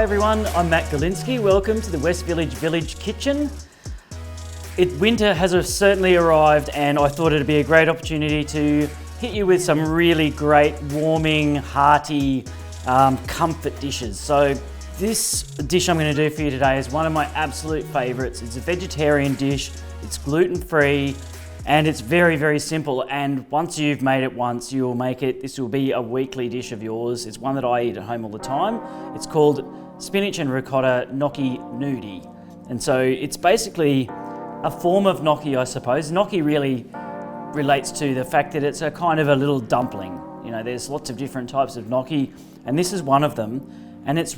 everyone, I'm Matt Golinski. Welcome to the West Village Kitchen. Winter has certainly arrived, and I thought it'd be a great opportunity to hit you with some really great, warming, hearty, comfort dishes. So this dish I'm going to do for you today is one of my absolute favourites. It's a vegetarian dish, it's gluten-free, and it's very, very simple. And once you've made it once, you'll make it. This will be a weekly dish of yours. It's one that I eat at home all the time. It's called spinach and ricotta gnocchi Gnudi. And so it's basically a form of gnocchi, I suppose. Gnocchi really relates to the fact that it's a kind of a little dumpling. You know, there's lots of different types of gnocchi, and this is one of them. And it's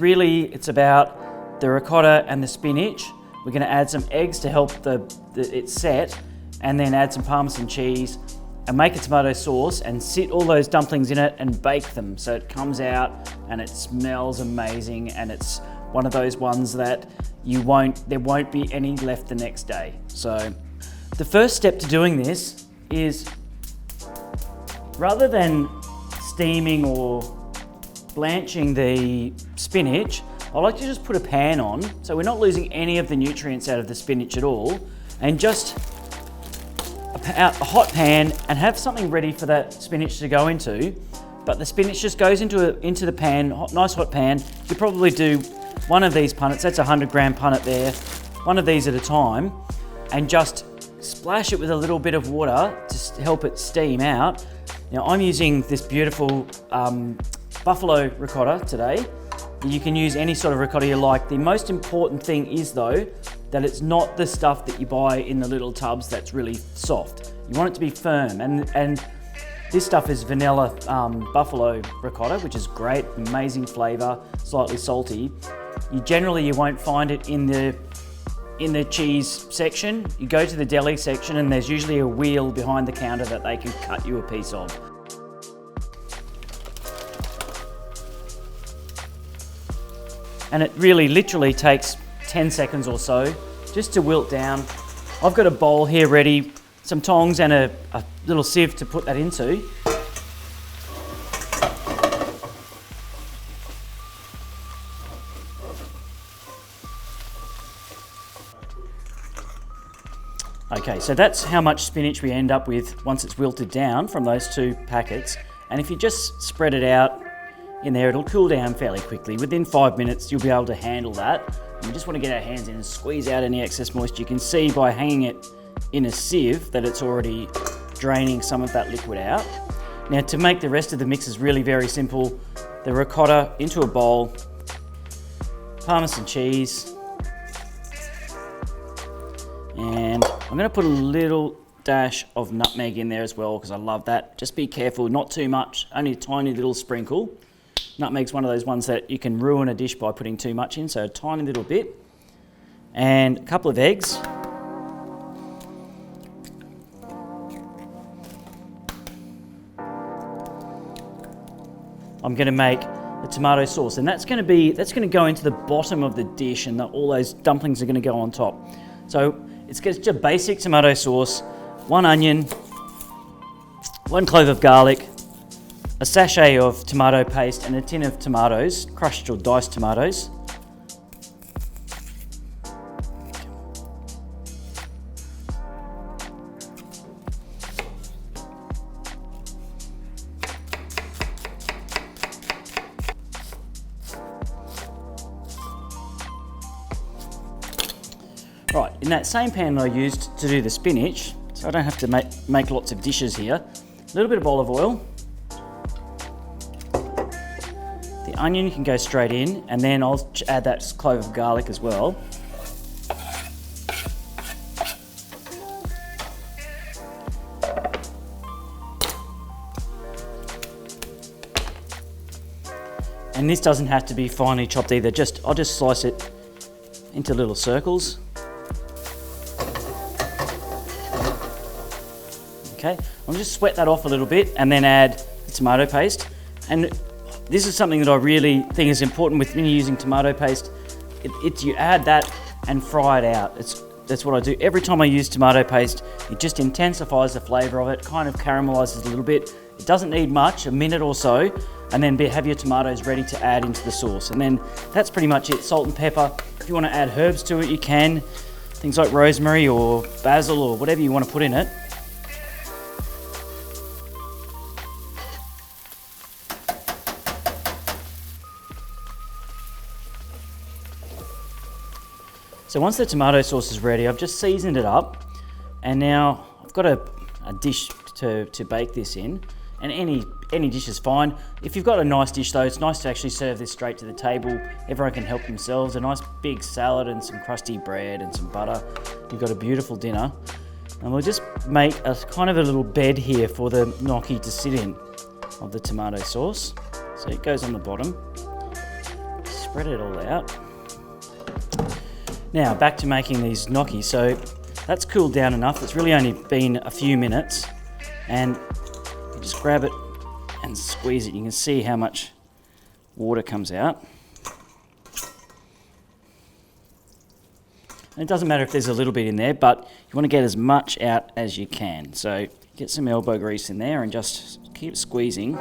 about the ricotta and the spinach. We're going to add some eggs to help it set, and then add some Parmesan cheese and make a tomato sauce and sit all those dumplings in it and bake them so it comes out and it smells amazing, and it's one of those ones that there won't be any left the next day. So the first step to doing this is, rather than steaming or blanching the spinach, I like to just put a pan on so we're not losing any of the nutrients out of the spinach at all, and just a hot pan, and have something ready for that spinach to go into. But the spinach just goes into the pan, nice hot pan. You probably do one of these punnets, that's a 100-gram punnet there, one of these at a time, and just splash it with a little bit of water to help it steam out. Now I'm using this beautiful buffalo ricotta today. You can use any sort of ricotta you like. The most important thing is, though, that it's not the stuff that you buy in the little tubs that's really soft. You want it to be firm, and this stuff is vanilla buffalo ricotta, which is great, amazing flavour, slightly salty. You won't find it in the cheese section. You go to the deli section and there's usually a wheel behind the counter that they can cut you a piece of. And it really literally takes 10 seconds or so just to wilt down. I've got a bowl here ready, some tongs and a little sieve to put that into. Okay, so that's how much spinach we end up with once it's wilted down from those two packets. And if you just spread it out in there, it'll cool down fairly quickly. Within 5 minutes, you'll be able to handle that. We just want to get our hands in and squeeze out any excess moisture. You can see by hanging it in a sieve that it's already draining some of that liquid out. Now, to make the rest of the mix is really very simple. The ricotta into a bowl, Parmesan cheese, and I'm going to put a little dash of nutmeg in there as well because I love that. Just be careful, not too much, only a tiny little sprinkle. Nutmeg's one of those ones that you can ruin a dish by putting too much in, so a tiny little bit. And a couple of eggs. I'm going to make the tomato sauce, and that's going to go into the bottom of the dish, and all those dumplings are going to go on top. So it's just a basic tomato sauce, 1 onion, 1 clove of garlic, a sachet of tomato paste, and a tin of tomatoes, crushed or diced tomatoes. Right, in that same pan that I used to do the spinach, so I don't have to make lots of dishes here, a little bit of olive oil. The onion can go straight in, and then I'll add that clove of garlic as well. And this doesn't have to be finely chopped either, I'll just slice it into little circles. Okay, I'll just sweat that off a little bit and then add the tomato paste. And this is something that I really think is important when you're using tomato paste. You add that and fry it out. That's what I do. Every time I use tomato paste, it just intensifies the flavour of it, kind of caramelizes a little bit, It doesn't need much, a minute or so, and then have your tomatoes ready to add into the sauce. And then that's pretty much it. Salt and pepper. If you want to add herbs to it, you can. Things like rosemary or basil or whatever you want to put in it. So once the tomato sauce is ready, I've just seasoned it up, and now I've got a dish to bake this in, and any dish is fine. If you've got a nice dish though, it's nice to actually serve this straight to the table. Everyone can help themselves. A nice big salad and some crusty bread and some butter. You've got a beautiful dinner. And we'll just make a kind of a little bed here for the gnocchi to sit in of the tomato sauce. So it goes on the bottom. Spread it all out. Now back to making these gnocchi. So that's cooled down enough. It's really only been a few minutes, and you just grab it and squeeze it. You can see how much water comes out. And it doesn't matter if there's a little bit in there, but you want to get as much out as you can. So get some elbow grease in there and just keep squeezing.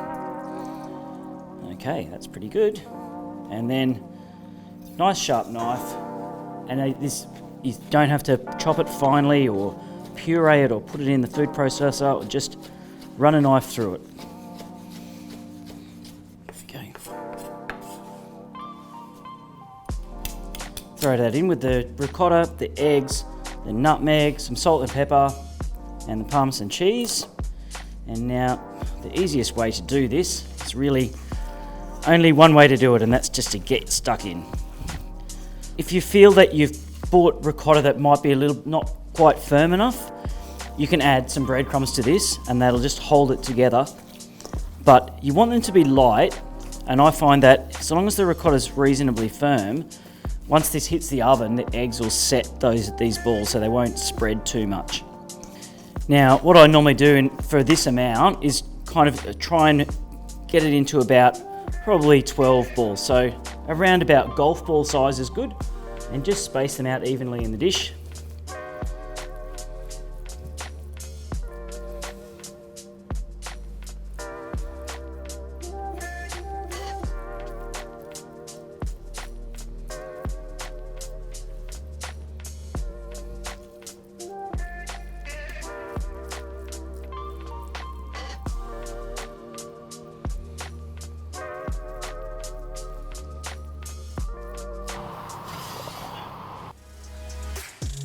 Okay, that's pretty good. And then nice sharp knife. And this, you don't have to chop it finely or puree it or put it in the food processor, or just run a knife through it. Okay. Throw that in with the ricotta, the eggs, the nutmeg, some salt and pepper, and the Parmesan cheese. And now the easiest way to do this is really only one way to do it, and that's just to get stuck in. If you feel that you've bought ricotta that might be a little not quite firm enough, you can add some breadcrumbs to this and that'll just hold it together. But you want them to be light, and I find that so long as the ricotta is reasonably firm, once this hits the oven, the eggs will set these balls so they won't spread too much. Now, what I normally do for this amount is kind of try and get it into about probably 12 balls. So around about golf ball size is good, and just space them out evenly in the dish.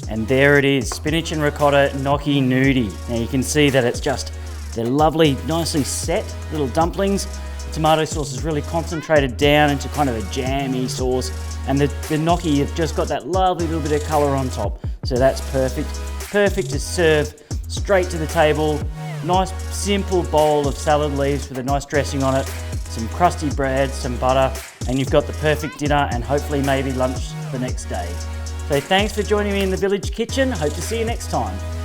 And there it is, spinach and ricotta gnocchi gnudi. Now you can see that they're lovely, nicely set little dumplings. The tomato sauce is really concentrated down into kind of a jammy sauce, and the gnocchi have just got that lovely little bit of colour on top. So that's perfect. Perfect to serve straight to the table. Nice simple bowl of salad leaves with a nice dressing on it, some crusty bread, some butter, and you've got the perfect dinner and hopefully maybe lunch the next day. So thanks for joining me in the Village Kitchen. Hope to see you next time.